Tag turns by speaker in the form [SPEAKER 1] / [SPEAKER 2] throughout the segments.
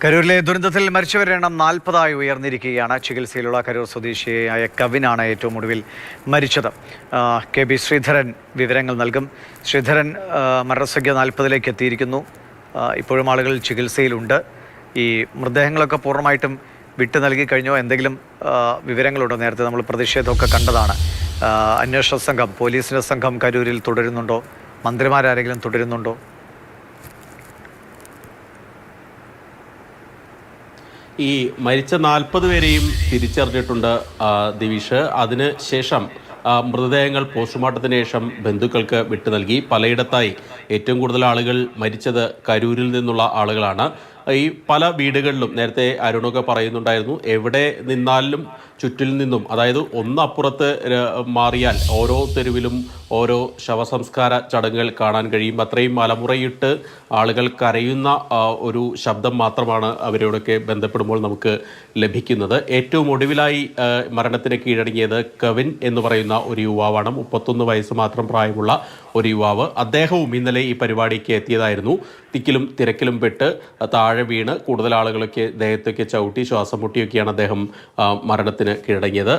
[SPEAKER 1] കരൂരിലെ ദുരന്തത്തിൽ മരിച്ചവരുടെ എണ്ണം 40 ഉയർന്നിരിക്കുകയാണ്. ചികിത്സയിലുള്ള കരൂർ സ്വദേശിയായ കവിനാണ് ഏറ്റവും ഒടുവിൽ മരിച്ചത്. കെ ബി ശ്രീധരൻ വിവരങ്ങൾ നൽകും. ശ്രീധരൻ, മരണസംഖ്യ 40 എത്തിയിരിക്കുന്നു. ഇപ്പോഴും ആളുകൾ ചികിത്സയിലുണ്ട്. ഈ മൃതദേഹങ്ങളൊക്കെ പൂർണ്ണമായിട്ടും വിട്ടു നൽകി കഴിഞ്ഞോ? എന്തെങ്കിലും വിവരങ്ങളുണ്ടോ? നേരത്തെ നമ്മൾ പ്രതിഷേധമൊക്കെ കണ്ടതാണ്. അന്വേഷണ സംഘം, പോലീസിൻ്റെ സംഘം കരൂരിൽ തുടരുന്നുണ്ടോ? മന്ത്രിമാരാരെങ്കിലും തുടരുന്നുണ്ടോ?
[SPEAKER 2] ഈ മരിച്ച 40 പേരെയും തിരിച്ചറിഞ്ഞിട്ടുണ്ട് ദിവിഷ്. അതിന് ശേഷം മൃതദേഹങ്ങൾ പോസ്റ്റ്മോർട്ടത്തിന് ശേഷം ബന്ധുക്കൾക്ക് വിട്ടു നൽകി. പലയിടത്തായി ഏറ്റവും കൂടുതൽ ആളുകൾ മരിച്ചത് കരൂരിൽ നിന്നുള്ള ആളുകളാണ്. ഈ പല വീടുകളിലും നേരത്തെ അരുണൊക്കെ പറയുന്നുണ്ടായിരുന്നു, എവിടെ നിന്നാലും ചുറ്റിൽ നിന്നും, അതായത് ഒന്നപ്പുറത്ത് മാറിയാൽ ഓരോ തെരുവിലും ഓരോ ശവസംസ്കാര ചടങ്ങുകൾ കാണാൻ കഴിയും. അത്രയും മലമുറയിട്ട് ആളുകൾ കരയുന്ന ഒരു ശബ്ദം മാത്രമാണ് അവരോടൊക്കെ ബന്ധപ്പെടുമ്പോൾ നമുക്ക് ലഭിക്കുന്നത്. ഏറ്റവും ഒടുവിലായി മരണത്തിന് കീഴടങ്ങിയത് കവിൻ എന്ന് പറയുന്ന ഒരു യുവാവാണ്. 31 വയസ്സ് മാത്രം പ്രായമുള്ള ഒരു യുവാവ്. അദ്ദേഹവും ഇന്നലെ ഈ പരിപാടിക്ക് എത്തിയതായിരുന്നു. തിക്കിലും തിരക്കിലും പെട്ട് താഴെ വീണ് കൂടുതൽ ആളുകളൊക്കെ ദേഹത്തൊക്കെ ചവിട്ടി ശ്വാസം മുട്ടിയൊക്കെയാണ് അദ്ദേഹം മരണത്തിന് കീഴടങ്ങിയത്.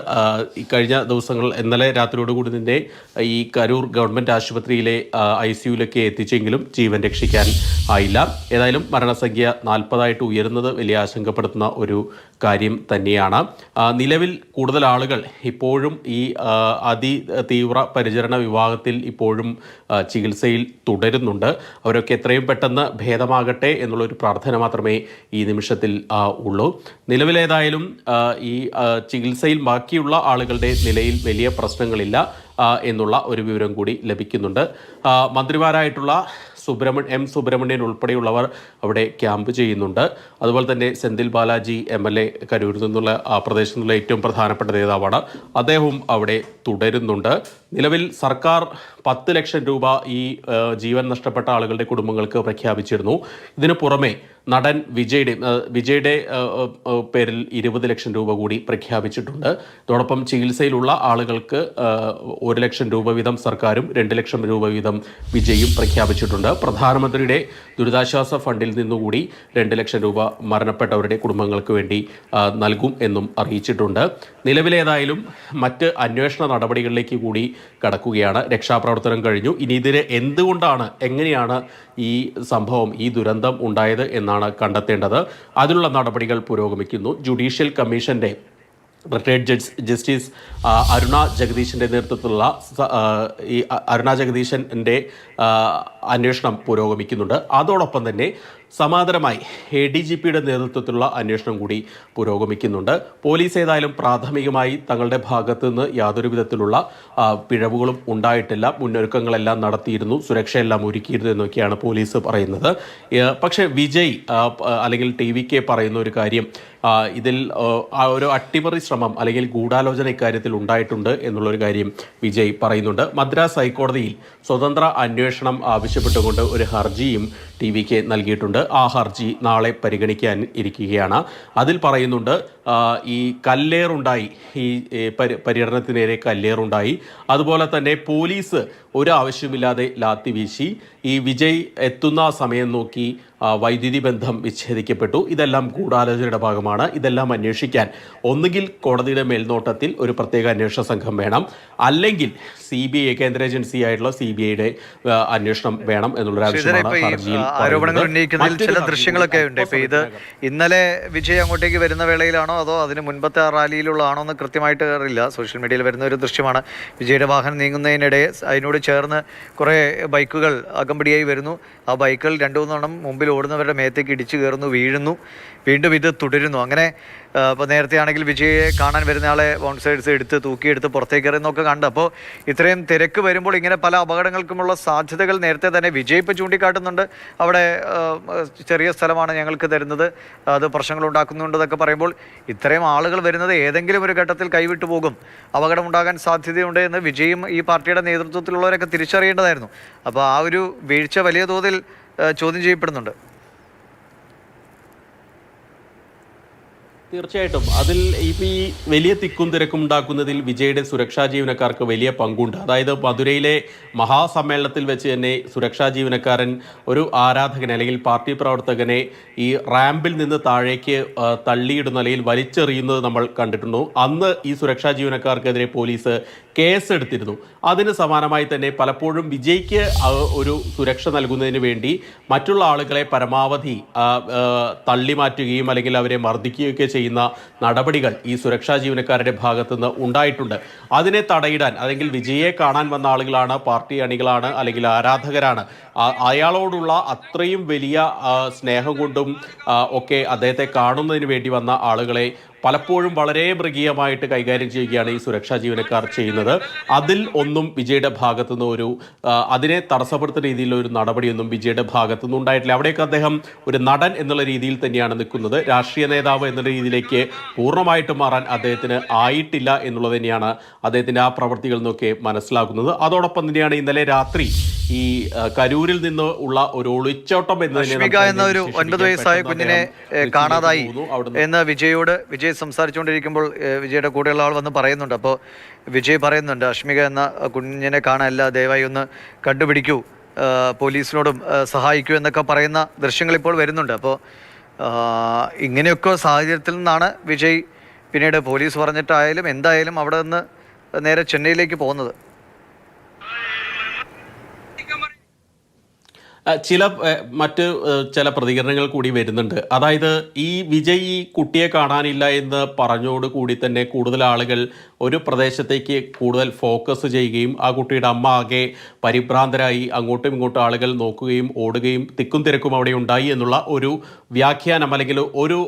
[SPEAKER 2] ഈ കഴിഞ്ഞ ദിവസങ്ങൾ, ഇന്നലെ രാത്രിയോടുകൂടി തന്നെ ഈ കരൂർ ഗവൺമെൻറ് ആശുപത്രിയിലെ ICUവിലൊക്കെ എത്തിച്ചെങ്കിലും ജീവൻ രക്ഷിക്കാൻ ആയില്ല. ഏതായാലും മരണസംഖ്യ 40 ഉയരുന്നത് വലിയ ആശങ്കപ്പെടുത്തുന്ന ഒരു കാര്യം തന്നെയാണ്. നിലവിൽ കൂടുതൽ ആളുകൾ ഇപ്പോഴും ഈ അതിതീവ്ര പരിചരണ വിഭാഗത്തിൽ ഇപ്പോഴും ചികിത്സയിൽ തുടരുന്നുണ്ട്. അവരൊക്കെ എത്രയും പെട്ടെന്ന് ഭേദമാകട്ടെ എന്നുള്ളൊരു പ്രാർത്ഥന മാത്രമേ ഈ നിമിഷത്തിൽ ഉള്ളൂ. നിലവിലേതായാലും ഈ ചികിത്സയിൽ ബാക്കിയുള്ള ആളുകളുടെ നിലയിൽ വലിയ പ്രശ്നങ്ങളില്ല എന്നുള്ള ഒരു വിവരം കൂടി ലഭിക്കുന്നുണ്ട്. മന്ത്രിമാരായിട്ടുള്ള എം സുബ്രഹ്മണ്യൻ ഉൾപ്പെടെയുള്ളവർ അവിടെ ക്യാമ്പ് ചെയ്യുന്നുണ്ട്. അതുപോലെ തന്നെ സെന്തിൽ ബാലാജി MLA കരൂരിൽ നിന്നുള്ള ആ പ്രദേശത്തു നിന്നുള്ള ഏറ്റവും പ്രധാനപ്പെട്ട നേതാവാണ്. അദ്ദേഹവും അവിടെ തുടരുന്നുണ്ട്. നിലവിൽ സർക്കാർ 10 ലക്ഷം രൂപ ഈ ജീവൻ നഷ്ടപ്പെട്ട ആളുകളുടെ കുടുംബങ്ങൾക്ക് പ്രഖ്യാപിച്ചിരുന്നു. ഇതിനു പുറമെ നടൻ വിജയുടെ പേരിൽ 20 ലക്ഷം രൂപ കൂടി പ്രഖ്യാപിച്ചിട്ടുണ്ട്. അതോടൊപ്പം ചികിത്സയിലുള്ള ആളുകൾക്ക് 1 ലക്ഷം രൂപ വീതം സർക്കാരും 2 ലക്ഷം രൂപ വീതം വിജയും പ്രഖ്യാപിച്ചിട്ടുണ്ട്. പ്രധാനമന്ത്രിയുടെ ദുരിതാശ്വാസ ഫണ്ടിൽ നിന്നുകൂടി 2 ലക്ഷം രൂപ മരണപ്പെട്ടവരുടെ കുടുംബങ്ങൾക്ക് വേണ്ടി നൽകും എന്നും അറിയിച്ചിട്ടുണ്ട്. നിലവിലേതായാലും മറ്റ് അന്വേഷണ നടപടികളിലേക്ക് കൂടി കടക്കുകയാണ്. രക്ഷാപ്രവർത്തനം കഴിഞ്ഞു. ഇനി ഇതിന് എന്തുകൊണ്ടാണ്, എങ്ങനെയാണ് ഈ സംഭവം, ഈ ദുരന്തം ഉണ്ടായത് എന്നാണ് കണ്ടെത്തേണ്ടത്. അതിനുള്ള നടപടികൾ പുരോഗമിക്കുന്നു. ജുഡീഷ്യൽ കമ്മീഷന്റെ റിട്ടയർഡ് ജസ്റ്റിസ് അരുണ ജഗദീശൻ്റെ നേതൃത്വത്തിലുള്ള ഈ അരുണ ജഗദീശൻ്റെ അന്വേഷണം പുരോഗമിക്കുന്നുണ്ട്. അതോടൊപ്പം തന്നെ സമാന്തരമായി ADGPയുടെ നേതൃത്വത്തിലുള്ള അന്വേഷണം കൂടി പുരോഗമിക്കുന്നുണ്ട്. പോലീസ് ഏതായാലും പ്രാഥമികമായി തങ്ങളുടെ ഭാഗത്തു നിന്ന് യാതൊരു വിധത്തിലുള്ള പിഴവുകളും ഉണ്ടായിട്ടില്ല, മുന്നൊരുക്കങ്ങളെല്ലാം നടത്തിയിരുന്നു, സുരക്ഷയെല്ലാം ഒരുക്കിയിരുന്നു എന്നൊക്കെയാണ് പോലീസ് പറയുന്നത്. പക്ഷേ വിജയ് അല്ലെങ്കിൽ TVK പറയുന്ന ഒരു കാര്യം, ഇതിൽ ഒരു അട്ടിമറി ശ്രമം അല്ലെങ്കിൽ ഗൂഢാലോചന ഇക്കാര്യത്തിൽ ഉണ്ടായിട്ടുണ്ട് എന്നുള്ളൊരു കാര്യം വിജയ് പറയുന്നുണ്ട്. മദ്രാസ് ഹൈക്കോടതിയിൽ സ്വതന്ത്ര അന്വേഷണം ആവശ്യപ്പെട്ടുകൊണ്ട് ഒരു ഹർജിയും TVK നൽകിയിട്ടുണ്ട്. ആ ഹർജി നാളെ പരിഗണിക്കാൻ ഇരിക്കുകയാണ്. അതിൽ പറയുന്നുണ്ട്, ഈ കല്ലേറുണ്ടായി, ഈ പര്യടനത്തിനേരെ കല്ലേറുണ്ടായി. അതുപോലെ തന്നെ പോലീസ് ഒരു ആവശ്യമില്ലാതെ ലാത്തി വീശി. ഈ വിജയ് എത്തുന്ന സമയം നോക്കി വൈദ്യുതി ബന്ധം വിച്ഛേദിക്കപ്പെട്ടു. ഇതെല്ലാം ഗൂഢാലോചനയുടെ ഭാഗമാണ്. ഇതെല്ലാം അന്വേഷിക്കാൻ ഒന്നുകിൽ കോടതിയുടെ മേൽനോട്ടത്തിൽ ഒരു പ്രത്യേക അന്വേഷണ സംഘം വേണം, അല്ലെങ്കിൽ CBI, കേന്ദ്ര ഏജൻസി ആയിട്ടുള്ള CBIയുടെ അന്വേഷണം വേണം എന്നുള്ളൊരു ആവശ്യമാണ്.
[SPEAKER 1] ആരോപണങ്ങൾ ഉന്നയിക്കുന്നതിൽ ചില ദൃശ്യങ്ങളൊക്കെ ഉണ്ട്. ഇപ്പൊ ഇത് ഇന്നലെ വിജയ് അങ്ങോട്ടേക്ക് വരുന്ന വേളയിലാണോ അതോ അതിന് മുൻപത്തെ റാലിയിലുള്ളതാണോ എന്ന് കൃത്യമായിട്ട് അറിയില്ല. സോഷ്യൽ മീഡിയയിൽ വരുന്ന ഒരു ദൃശ്യമാണ്. വിജയുടെ വാഹനം നീങ്ങുന്നതിനിടെ അതിനോട് ചേർന്ന് കുറേ ബൈക്കുകൾ അകമ്പടിയായി വരുന്നു. ആ ബൈക്കുകൾ 2-3 എണ്ണം മുമ്പിൽ ഓടുന്നവരുടെ മേത്തേക്ക് ഇടിച്ചു കയറുന്നു, വീഴുന്നു, വീണ്ടും ഇത് തുടരുന്നു. അങ്ങനെ ഇപ്പോൾ നേരത്തെ ആണെങ്കിൽ വിജയെ കാണാൻ വരുന്ന ആളെ ബൗൺസേഴ്സ് എടുത്ത് തൂക്കിയെടുത്ത് പുറത്തേക്ക് എറിയുന്നൊക്കെ കണ്ട്. അപ്പോൾ ഇത്രയും തിരക്ക് വരുമ്പോൾ ഇങ്ങനെ പല അപകടങ്ങൾക്കുമുള്ള സാധ്യതകൾ നേരത്തെ തന്നെ വിജയ് ഇപ്പോൾ ചൂണ്ടിക്കാട്ടുന്നുണ്ട്. അവിടെ ചെറിയ സ്ഥലമാണ് ഞങ്ങൾക്ക് തരുന്നത്, അത് പ്രശ്നങ്ങൾ ഉണ്ടാക്കുന്നുണ്ടെന്നൊക്കെ പറയുമ്പോൾ ഇത്രയും ആളുകൾ വരുന്നത് ഏതെങ്കിലും ഒരു ഘട്ടത്തിൽ കൈവിട്ടു പോകും, അപകടമുണ്ടാകാൻ സാധ്യതയുണ്ട് എന്ന് വിജയും ഈ പാർട്ടിയുടെ നേതൃത്വത്തിലുള്ളവരൊക്കെ തിരിച്ചറിയേണ്ടതായിരുന്നു. അപ്പോൾ ആ ഒരു വീഴ്ച വലിയ തോതിൽ ചോദ്യം ചെയ്യപ്പെടുന്നുണ്ട്.
[SPEAKER 2] തീർച്ചയായിട്ടും അതിൽ ഇപ്പം ഈ വലിയ തിക്കും തിരക്കും ഉണ്ടാക്കുന്നതിൽ വിജയുടെ സുരക്ഷാ ജീവനക്കാർക്ക് വലിയ പങ്കുണ്ട്. അതായത് മധുരയിലെ മഹാസമ്മേളനത്തിൽ വെച്ച് തന്നെ സുരക്ഷാ ജീവനക്കാരൻ ഒരു ആരാധകനെ അല്ലെങ്കിൽ പാർട്ടി പ്രവർത്തകനെ ഈ റാമ്പിൽ നിന്ന് താഴേക്ക് തള്ളിയിടുന്ന അല്ലെങ്കിൽ വലിച്ചെറിയുന്നത് നമ്മൾ കണ്ടിട്ടുണ്ടോ. അന്ന് ഈ സുരക്ഷാ ജീവനക്കാർക്കെതിരെ പോലീസ് കേസെടുത്തിരുന്നു. അതിന് സമാനമായി തന്നെ പലപ്പോഴും വിജയ്ക്ക് ഒരു സുരക്ഷ നൽകുന്നതിന് വേണ്ടി മറ്റുള്ള ആളുകളെ പരമാവധി തള്ളി മാറ്റുകയും അല്ലെങ്കിൽ അവരെ മർദ്ദിക്കുകയൊക്കെ ചെയ്യുന്ന നടപടികൾ ഈ സുരക്ഷാ ജീവനക്കാരുടെ ഭാഗത്തുനിന്ന് ഉണ്ടായിട്ടുണ്ട്. അതിനെ തടയിടാൻ അല്ലെങ്കിൽ വിജയെ കാണാൻ വന്ന ആളുകളാണ്, പാർട്ടി അണികളാണ്, അല്ലെങ്കിൽ ആരാധകരാണ്. അയാളോടുള്ള അത്രയും വലിയ സ്നേഹം കൊണ്ടും ഒക്കെ അദ്ദേഹത്തെ കാണുന്നതിന് വേണ്ടി വന്ന ആളുകളെ പലപ്പോഴും വളരെ മൃഗീയമായിട്ട് കൈകാര്യം ചെയ്യുകയാണ് ഈ സുരക്ഷാ ജീവനക്കാർ ചെയ്യുന്നത്. അതിൽ ഒന്നും വിജയുടെ ഭാഗത്തുനിന്ന് അതിനെ തടസ്സപ്പെടുത്തുന്ന രീതിയിലുള്ള ഒരു നടപടിയൊന്നും വിജയുടെ ഭാഗത്തുനിന്ന് ഉണ്ടായിട്ടില്ല. അവിടെയൊക്കെ അദ്ദേഹം ഒരു നടൻ എന്നുള്ള രീതിയിൽ തന്നെയാണ് നിൽക്കുന്നത്. രാഷ്ട്രീയ നേതാവ് എന്നുള്ള രീതിയിലേക്ക് പൂർണ്ണമായിട്ട് മാറാൻ അദ്ദേഹത്തിന് ആയിട്ടില്ല എന്നുള്ളത് തന്നെയാണ് അദ്ദേഹത്തിൻ്റെ ആ പ്രവൃത്തികളിൽ നിന്നൊക്കെ മനസ്സിലാക്കുന്നത്. അതോടൊപ്പം തന്നെയാണ് ഇന്നലെ രാത്രി ഈ കരൂരിൽ നിന്ന് ഉള്ള ഒരു ഒളിച്ചോട്ടം
[SPEAKER 1] എന്ന ഒരു 9 വയസ്സായ കുഞ്ഞിനെ കാണാതായി എന്ന് വിജയ് സംസാരിച്ചുകൊണ്ടിരിക്കുമ്പോൾ വിജയുടെ കൂടെയുള്ള ആൾ വന്ന് പറയുന്നുണ്ട്. അപ്പോൾ വിജയ് പറയുന്നുണ്ട്, അഷ്മിക എന്ന കുഞ്ഞിനെ കാണാനല്ല, ദയവായി ഒന്ന് കണ്ടുപിടിക്കൂ, പോലീസിനോടും സഹായിക്കൂ എന്നൊക്കെ പറയുന്ന ദൃശ്യങ്ങൾ ഇപ്പോൾ വരുന്നുണ്ട്. അപ്പോൾ ഇങ്ങനെയൊക്കെ സാഹചര്യത്തിൽ നിന്നാണ് വിജയ് പിന്നീട് പോലീസ് പറഞ്ഞിട്ടായാലും എന്തായാലും അവിടെ നിന്ന് നേരെ ചെന്നൈയിലേക്ക് പോകുന്നത്.
[SPEAKER 2] ചില പ്രതികരണങ്ങൾ കൂടി വരുന്നുണ്ട്. അതായത് ഈ വിജയ് ഈ കുട്ടിയെ കാണാനില്ല എന്ന് പറഞ്ഞോടുകൂടി തന്നെ കൂടുതൽ ആളുകൾ ഒരു പ്രദേശത്തേക്ക് കൂടുതൽ ഫോക്കസ് ചെയ്യുകയും ആ കുട്ടിയുടെ അമ്മ ആകെ പരിഭ്രാന്തരായി അങ്ങോട്ടും ഇങ്ങോട്ടും ആളുകൾ നോക്കുകയും ഓടുകയും തിക്കും തിരക്കും അവിടെ ഉണ്ടായി എന്നുള്ള ഒരു വ്യാഖ്യാനം അല്ലെങ്കിൽ ഒരു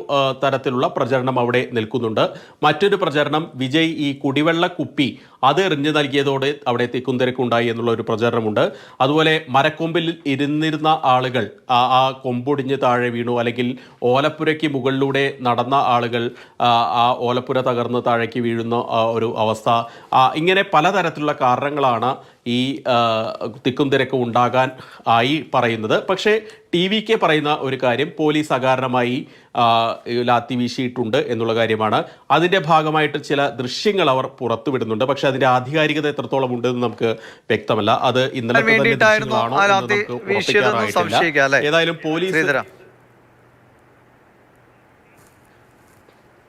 [SPEAKER 2] തരത്തിലുള്ള പ്രചരണം അവിടെ നിൽക്കുന്നുണ്ട്. മറ്റൊരു പ്രചരണം വിജയ് ഈ കുടിവെള്ള കുപ്പി അത് എറിഞ്ഞു നൽകിയതോടെ അവിടെ തിക്കും തിരക്കുണ്ടായി എന്നുള്ള ഒരു പ്രചരണമുണ്ട്. അതുപോലെ മരക്കൊമ്പിൽ ഇരുന്നിരുന്ന ആളുകൾ ആ കൊമ്പൊടിഞ്ഞ് താഴെ വീണു, അല്ലെങ്കിൽ ഓലപ്പുരയ്ക്ക് മുകളിലൂടെ നടന്ന ആളുകൾ ആ ഓലപ്പുര തകർന്ന് താഴേക്ക് വീഴുന്ന ഒരു അവസ്ഥ, ഇങ്ങനെ പലതരത്തിലുള്ള കാരണങ്ങളാണ് ഈ തിക്കും തിരക്കും ഉണ്ടാകാൻ ആയി പറയുന്നത്. പക്ഷേ TVK പറയുന്ന ഒരു കാര്യം, പോലീസ് അകാരണമായി ലാത്തി വീശിയിട്ടുണ്ട് എന്നുള്ള കാര്യമാണ്. അതിൻ്റെ ഭാഗമായിട്ട് ചില ദൃശ്യങ്ങൾ അവർ പുറത്തുവിടുന്നുണ്ട്. പക്ഷെ അതിൻ്റെ ആധികാരികത എത്രത്തോളം ഉണ്ടെന്ന് നമുക്ക് വ്യക്തമല്ല. അത് ഇന്നലത്തെ തന്നെ ദൃശ്യങ്ങളാണോ എന്ന് നമുക്ക് ഉറപ്പിക്കാനായിട്ടില്ല. ഏതായാലും പോലീസ്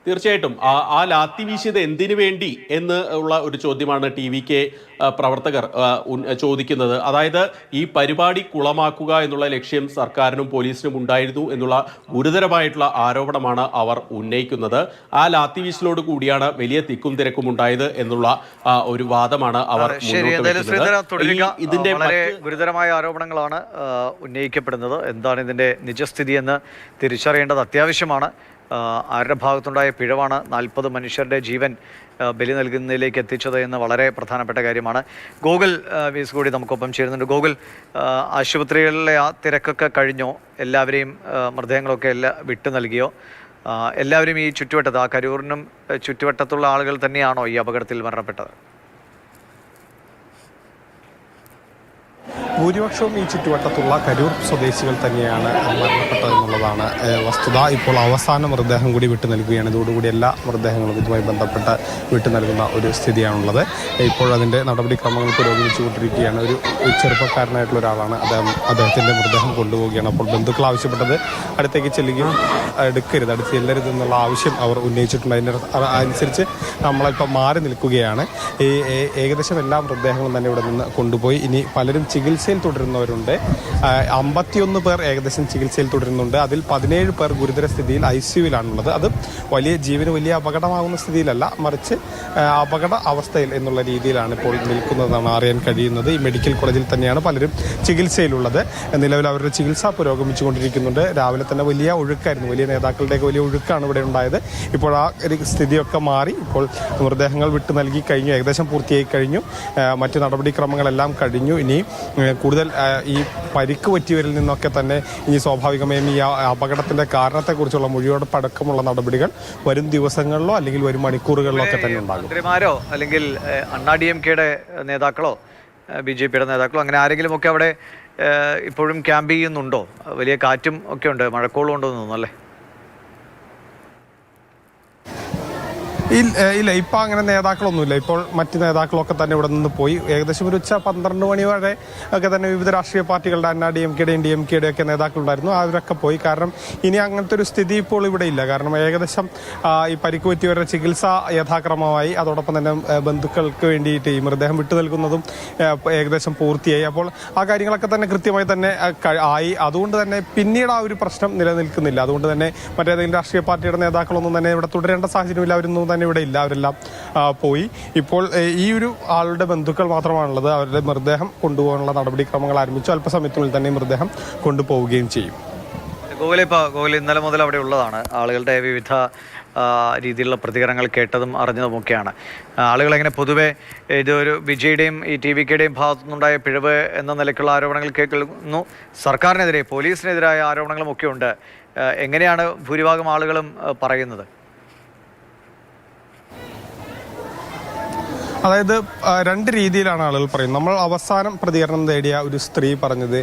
[SPEAKER 2] തീർച്ചയായിട്ടും ആ ലാത്തി വീശിയത് എന്തിനു വേണ്ടി എന്ന് ഉള്ള ഒരു ചോദ്യമാണ് TVK പ്രവർത്തകർ ചോദിക്കുന്നത്. അതായത് ഈ പരിപാടി കുളമാക്കുക എന്നുള്ള ലക്ഷ്യം സർക്കാരിനും പോലീസിനും ഉണ്ടായിരുന്നു എന്നുള്ള ഗുരുതരമായിട്ടുള്ള ആരോപണമാണ് അവർ ഉന്നയിക്കുന്നത്. ആ ലാത്തി വീശിലോട് കൂടിയാണ് വലിയ തിക്കും തിരക്കും ഉണ്ടായത് എന്നുള്ള ഒരു വാദമാണ് അവർ
[SPEAKER 1] ഇതിന്റെ ഗുരുതരമായ ആരോപണങ്ങളാണ് ഉന്നയിക്കപ്പെടുന്നത്. എന്താണ് ഇതിന്റെ നിജസ്ഥിതി എന്ന് തിരിച്ചറിയേണ്ടത് അത്യാവശ്യമാണ്. ആരുടെ ഭാഗത്തുണ്ടായ പിഴവാണ് 40 മനുഷ്യരുടെ ജീവൻ ബലി നൽകുന്നതിലേക്ക് എത്തിച്ചത് എന്ന് വളരെ പ്രധാനപ്പെട്ട കാര്യമാണ്. ഗോകുൽ വീസ് കൂടി നമുക്കൊപ്പം ചേരുന്നുണ്ട്. ഗോകുൽ, ആശുപത്രികളിലെ ആ തിരക്കൊക്കെ കഴിഞ്ഞോ? എല്ലാവരെയും മൃതദേഹങ്ങളൊക്കെ വിട്ടു നൽകിയോ? എല്ലാവരും ഈ ചുറ്റുവട്ടത്ത്, ആ കരൂരിനും ചുറ്റുവട്ടത്തുള്ള ആളുകൾ തന്നെയാണോ ഈ അപകടത്തിൽ മരണപ്പെട്ടത്?
[SPEAKER 3] ഭൂരിപക്ഷവും ഈ ചുറ്റുവട്ടത്തുള്ള കരൂർ സ്വദേശികൾ തന്നെയാണ് മരണപ്പെട്ടതെന്നുള്ളതാണ് വസ്തുത. ഇപ്പോൾ അവസാന മൃതദേഹം കൂടി വിട്ടു നൽകുകയാണ്. ഇതോടുകൂടി എല്ലാ മൃതദേഹങ്ങളും ഇതുമായി ബന്ധപ്പെട്ട് വിട്ടു നൽകുന്ന ഒരു സ്ഥിതിയാണുള്ളത്. ഇപ്പോൾ അതിൻ്റെ നടപടിക്രമങ്ങൾ പുരോഗമിച്ചുകൊണ്ടിരിക്കുകയാണ്. ഒരു ചെറുപ്പക്കാരനായിട്ടുള്ള ഒരാളാണ് അദ്ദേഹത്തിൻ്റെ മൃതദേഹം കൊണ്ടുപോവുകയാണ്. അപ്പോൾ ബന്ധുക്കൾ ആവശ്യപ്പെട്ടത് അടുത്തേക്ക് ചെല്ലുകയും അടുത്ത് ചെല്ലരുത് എന്നുള്ള ആവശ്യം അവർ ഉന്നയിച്ചിട്ടുണ്ട്. അനുസരിച്ച് നമ്മളിപ്പോൾ മാറി നിൽക്കുകയാണ്. ഈ ഏകദേശം എല്ലാ മൃതദേഹങ്ങളും തന്നെ ഇവിടെ നിന്ന് കൊണ്ടുപോയി. ഇനി പലരും ചികിത്സയിൽ തുടരുന്നവരുണ്ട്. 51 പേർ ഏകദേശം ചികിത്സയിൽ തുടരുന്നുണ്ട്. അതിൽ 17 പേർ ഗുരുതര സ്ഥിതിയിൽ ICUവിലാണുള്ളത്. അത് ജീവന് വലിയ അപകടമാകുന്ന സ്ഥിതിയിലല്ല, മറിച്ച് അപകട അവസ്ഥയിൽ എന്നുള്ള രീതിയിലാണ് ഇപ്പോൾ നിൽക്കുന്നതാണ് അറിയാൻ കഴിയുന്നത്. ഈ മെഡിക്കൽ കോളേജിൽ തന്നെയാണ് പലരും ചികിത്സയിലുള്ളത്. നിലവിൽ അവരുടെ ചികിത്സ പുരോഗമിച്ചുകൊണ്ടിരിക്കുന്നുണ്ട്. രാവിലെ തന്നെ വലിയ ഒഴുക്കായിരുന്നു, വലിയ നേതാക്കളുടെയൊക്കെ വലിയ ഒഴുക്കാണ് ഇവിടെ ഉണ്ടായത്. ഇപ്പോൾ ആ സ്ഥിതിയൊക്കെ മാറി. ഇപ്പോൾ മൃതദേഹങ്ങൾ വിട്ടു നൽകി കഴിഞ്ഞു, ഏകദേശം പൂർത്തിയായി കഴിഞ്ഞു. മറ്റ് നടപടിക്രമങ്ങളെല്ലാം കഴിഞ്ഞു. ഇനി കൂടുതൽ ഈ പരിക്ക് പറ്റിയവരിൽ നിന്നൊക്കെ തന്നെ ഇനി സ്വാഭാവികമായും ഈ അപകടത്തിന്റെ കാരണത്തെക്കുറിച്ചുള്ള മൊഴിയോടൊപ്പടക്കമുള്ള നടപടികൾ വരും ദിവസങ്ങളിലോ അല്ലെങ്കിൽ വരും മണിക്കൂറുകളിലോ ഒക്കെ തന്നെ ഉണ്ടാകും.
[SPEAKER 1] മന്ത്രിമാരോ അല്ലെങ്കിൽ അണ്ണാ-DMKയുടെ നേതാക്കളോ BJPയുടെ നേതാക്കളോ അങ്ങനെ ആരെങ്കിലും ഒക്കെ അവിടെ ഇപ്പോഴും ക്യാമ്പ് ചെയ്യുന്നുണ്ടോ? വലിയ കാറ്റും ഒക്കെ ഉണ്ട്, മഴക്കോളും ഉണ്ടോ എന്ന് തോന്നുന്നു അല്ലേ?
[SPEAKER 3] ഇല്ല, ഇപ്പം അങ്ങനെ നേതാക്കളൊന്നുമില്ല. ഇപ്പോൾ മറ്റ് നേതാക്കളൊക്കെ തന്നെ ഇവിടെ നിന്ന് പോയി. ഏകദേശം ഒരു ഉച്ച 12 മണി വരെ ഒക്കെ തന്നെ വിവിധ രാഷ്ട്രീയ പാർട്ടികളുടെ DMKയുടെയും DMKയുടെയും ഒക്കെ നേതാക്കളുണ്ടായിരുന്നു. അവരൊക്കെ പോയി. കാരണം ഇനി അങ്ങനത്തെ ഒരു സ്ഥിതി ഇപ്പോൾ ഇവിടെ ഇല്ല. കാരണം ഏകദേശം ഈ പരിക്ക് പറ്റിയവരുടെ ചികിത്സ യഥാക്രമമായി. അതോടൊപ്പം തന്നെ ബന്ധുക്കൾക്ക് വേണ്ടിയിട്ട് ഈ മൃതദേഹം വിട്ടു നൽകുന്നതും ഏകദേശം പൂർത്തിയായി. അപ്പോൾ ആ കാര്യങ്ങളൊക്കെ തന്നെ കൃത്യമായി തന്നെ ആയി. അതുകൊണ്ട് തന്നെ പിന്നീട് ആ ഒരു പ്രശ്നം നിലനിൽക്കുന്നില്ല. അതുകൊണ്ട് തന്നെ മറ്റേതെങ്കിലും രാഷ്ട്രീയ പാർട്ടിയുടെ നേതാക്കളൊന്നും തന്നെ ഇവിടെ തുടരേണ്ട സാഹചര്യമില്ല. അവരൊന്നും തന്നെ ഇവിടെ ഇല്ല. അവരെല്ലാം പോയി. ഇപ്പോൾ ഈ ഒരു ആളുടെ ബന്ധുക്കൾ മാത്രമാണുള്ളത്. അവരുടെ മൃതദേഹം കൊണ്ടുപോകാനുള്ള നടപടിക്രമങ്ങൾ ആരംഭിച്ചു. അല്പസമയത്തിനുള്ളിൽ തന്നെ മൃതദേഹം കൊണ്ടുപോവുകയും ചെയ്യും.
[SPEAKER 1] ഗോകുൽ ഇന്നലെ മുതൽ അവിടെ ഉള്ളതാണ്. ആളുകളുടെ വിവിധ രീതിയിലുള്ള പ്രതികരണങ്ങൾ കേട്ടതും അറിഞ്ഞതുമൊക്കെയാണ്. ആളുകളെങ്ങനെ പൊതുവെ ഇതൊരു വിജയുടെയും ഈ TVKയുടെയും ഭാഗത്തുനിന്നുണ്ടായ പിഴവ് എന്ന നിലയ്ക്കുള്ള ആരോപണങ്ങൾ കേൾക്കുന്നു. സർക്കാരിനെതിരെ പോലീസിനെതിരായ ആരോപണങ്ങളും ഒക്കെ ഉണ്ട്. എങ്ങനെയാണ് ഭൂരിഭാഗം ആളുകളും പറയുന്നത്?
[SPEAKER 3] അതായത് രണ്ട് രീതിയിലാണ് ആളുകൾ പറയുന്നത്. നമ്മൾ അവസാനം പ്രതികരണം തേടിയ ഒരു സ്ത്രീ പറഞ്ഞത്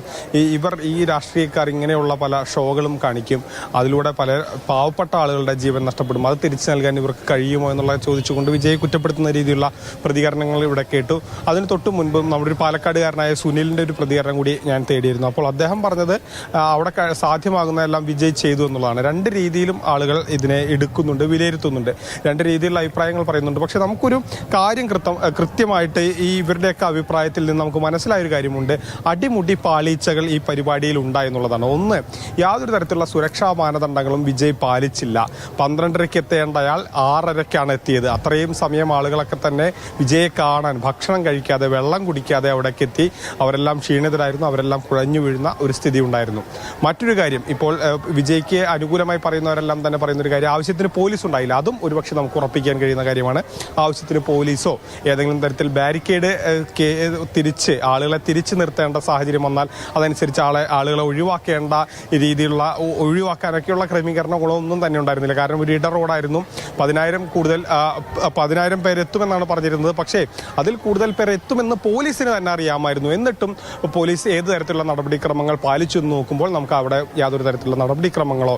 [SPEAKER 3] ഇവർ ഈ രാഷ്ട്രീയക്കാർ ഇങ്ങനെയുള്ള പല ഷോകളും കാണിക്കും, അതിലൂടെ പല പാവപ്പെട്ട ആളുകളുടെ ജീവൻ നഷ്ടപ്പെടും, അത് തിരിച്ചു നൽകാൻ ഇവർക്ക് കഴിയുമോ എന്നുള്ളത് ചോദിച്ചുകൊണ്ട് വിജയ് കുറ്റപ്പെടുത്തുന്ന രീതിയിലുള്ള പ്രതികരണങ്ങൾ ഇവിടെ കേട്ടു. അതിന് തൊട്ട് മുൻപും നമ്മുടെ ഒരു പാലക്കാടുകാരനായ സുനിലിന്റെ ഒരു പ്രതികരണം കൂടി ഞാൻ തേടിയിരുന്നു. അപ്പോൾ അദ്ദേഹം പറഞ്ഞത് അവിടെ സാധ്യമാകുന്നതെല്ലാം വിജയ് ചെയ്തു എന്നുള്ളതാണ്. രണ്ട് രീതിയിലും ആളുകൾ ഇതിനെ എടുക്കുന്നുണ്ട്, വിലയിരുത്തുന്നുണ്ട്, രണ്ട് രീതിയിലുള്ള അഭിപ്രായങ്ങൾ പറയുന്നുണ്ട്. പക്ഷെ നമുക്കൊരു കാര്യം കൃത്യമായിട്ട് ഈ ഇവരുടെയൊക്കെ അഭിപ്രായത്തിൽ നിന്ന് നമുക്ക് മനസ്സിലായൊരു കാര്യമുണ്ട്. അടിമുടി പാളിച്ചകൾ ഈ പരിപാടിയിൽ ഉണ്ടായെന്നുള്ളതാണ്. ഒന്ന്, യാതൊരു തരത്തിലുള്ള സുരക്ഷാ മാനദണ്ഡങ്ങളും വിജയ് പാലിച്ചില്ല. 12:30 എത്തേണ്ട അയാൾ 6:30 എത്തിയത്. അത്രയും സമയം ആളുകളൊക്കെ തന്നെ വിജയെ കാണാൻ ഭക്ഷണം കഴിക്കാതെ വെള്ളം കുടിക്കാതെ അവിടേക്ക് എത്തി. അവരെല്ലാം ക്ഷീണിതരായിരുന്നു. അവരെല്ലാം കുഴഞ്ഞു വീഴുന്ന ഒരു സ്ഥിതി ഉണ്ടായിരുന്നു. മറ്റൊരു കാര്യം, ഇപ്പോൾ വിജയ്ക്ക് അനുകൂലമായി പറയുന്നവരെല്ലാം തന്നെ പറയുന്നൊരു കാര്യം, ആവശ്യത്തിന് പോലീസ് ഉണ്ടായില്ല. അതും ഒരുപക്ഷെ നമുക്ക് ഉറപ്പിക്കാൻ കഴിയുന്ന കാര്യമാണ്. ആവശ്യത്തിന് പോലീസോ ഏതെങ്കിലും തരത്തിൽ ബാരിക്കേഡ് തിരിച്ച് ആളുകളെ തിരിച്ചു നിർത്തേണ്ട സാഹചര്യം വന്നാൽ അതനുസരിച്ച് ആളുകളെ ഒഴിവാക്കാനൊക്കെയുള്ള ക്രമീകരണങ്ങളോ ഒന്നും തന്നെ ഉണ്ടായിരുന്നില്ല. കാരണം ഒരു ഇട റോഡായിരുന്നു. 10,000 പേരെത്തുമെന്നാണ് പറഞ്ഞിരുന്നത്. പക്ഷേ അതിൽ കൂടുതൽ പേർ എത്തുമെന്ന് പോലീസിന് തന്നെ അറിയാമായിരുന്നു. എന്നിട്ടും പോലീസ് ഏത് തരത്തിലുള്ള നടപടിക്രമങ്ങൾ പാലിച്ചു എന്ന് നോക്കുമ്പോൾ നമുക്ക് അവിടെ യാതൊരു തരത്തിലുള്ള നടപടിക്രമങ്ങളോ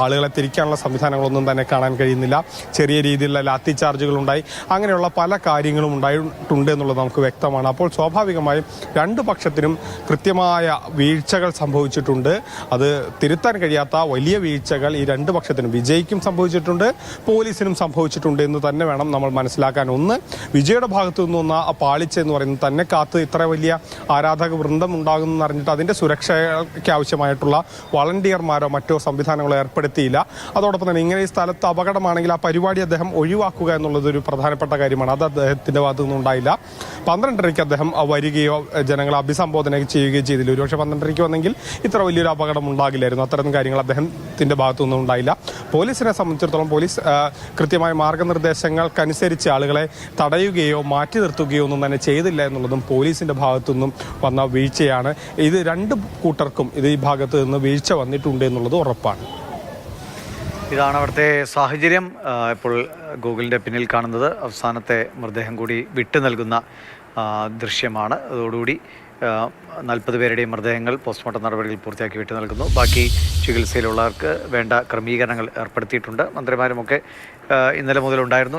[SPEAKER 3] ആളുകളെ തിരിക്കാനുള്ള സംവിധാനങ്ങളൊന്നും തന്നെ കാണാൻ കഴിയുന്നില്ല. ചെറിയ രീതിയിലുള്ള ലാത്തി ചാർജുകൾ ഉണ്ടായി. അങ്ങനെയുള്ള പല കാര്യങ്ങളും ഉണ്ടായിട്ടുണ്ട് എന്നുള്ളത് നമുക്ക് വ്യക്തമാണ്. അപ്പോൾ സ്വാഭാവികമായും രണ്ടു പക്ഷത്തിനും കൃത്യമായ വീഴ്ചകൾ സംഭവിച്ചിട്ടുണ്ട്. അത് തിരുത്താൻ കഴിയാത്ത വലിയ വീഴ്ചകൾ ഈ രണ്ടു പക്ഷത്തിനും, വിജയ്ക്കും സംഭവിച്ചിട്ടുണ്ട്, പോലീസിനും സംഭവിച്ചിട്ടുണ്ട് എന്ന് തന്നെ വേണം നമ്മൾ മനസ്സിലാക്കാൻ. ഒന്ന്, വിജയുടെ ഭാഗത്തു നിന്ന് വന്ന ആ പാളിച്ച എന്ന് പറയുന്നത് തന്നെ കാത്ത് ഇത്ര വലിയ ആരാധക വൃന്ദം ഉണ്ടാകുമെന്ന് അറിഞ്ഞിട്ട് അതിന്റെ സുരക്ഷയ്ക്ക് ആവശ്യമായിട്ടുള്ള വളണ്ടിയർമാരോ മറ്റോ സംവിധാനങ്ങളോ ഏർപ്പെടുത്തിയില്ല. അതോടൊപ്പം തന്നെ ഇങ്ങനെ ഈ സ്ഥലത്ത് അപകടമാണെങ്കിൽ ആ പരിപാടി അദ്ദേഹം ഒഴിവാക്കുക എന്നുള്ളത് ഒരു പ്രധാനപ്പെട്ട കാര്യമാണ്. അത് അദ്ദേഹത്തിന്റെ ഭാഗത്തുനിന്നും ഉണ്ടായില്ല. 12:30 അദ്ദേഹം വരികയോ ജനങ്ങളെ അഭിസംബോധന ചെയ്യുകയോ ചെയ്തില്ല. ഒരുപക്ഷെ 12:30 വന്നെങ്കിൽ ഇത്ര വലിയൊരു അപകടം ഉണ്ടാകില്ലായിരുന്നു. അത്തരം കാര്യങ്ങൾ അദ്ദേഹത്തിന്റെ ഭാഗത്തുനിന്നും ഉണ്ടായില്ല. പോലീസിനെ സംബന്ധിച്ചിടത്തോളം പോലീസ് കൃത്യമായ മാർഗനിർദ്ദേശങ്ങൾക്കനുസരിച്ച് ആളുകളെ തടയുകയോ മാറ്റി നിർത്തുകയോ ഒന്നും തന്നെ ചെയ്തില്ല എന്നുള്ളതും പോലീസിന്റെ ഭാഗത്തുനിന്നും വന്ന വീഴ്ചയാണ്. ഇത് രണ്ട് കൂട്ടർക്കും ഈ ഭാഗത്ത് നിന്ന് വീഴ്ച വന്നിട്ടുണ്ട് എന്നുള്ളത് ഉറപ്പാണ്.
[SPEAKER 1] ഇതാണ് അവിടുത്തെ സാഹചര്യം. ഇപ്പോൾ ഗൂഗിളിൻ്റെ പിന്നിൽ കാണുന്നത് അവസാനത്തെ മൃതദേഹം കൂടി വിട്ടു നൽകുന്ന ദൃശ്യമാണ്. അതോടുകൂടി 40 പേരുടെയും മൃതദേഹങ്ങൾ പോസ്റ്റ്മോർട്ടം നടപടികൾ പൂർത്തിയാക്കി വിട്ടു നൽകുന്നു. ബാക്കി ചികിത്സയിലുള്ളവർക്ക് വേണ്ട ക്രമീകരണങ്ങൾ ഏർപ്പെടുത്തിയിട്ടുണ്ട്. മന്ത്രിമാരുമൊക്കെ ഇന്നലെ മുതലുണ്ടായിരുന്നു.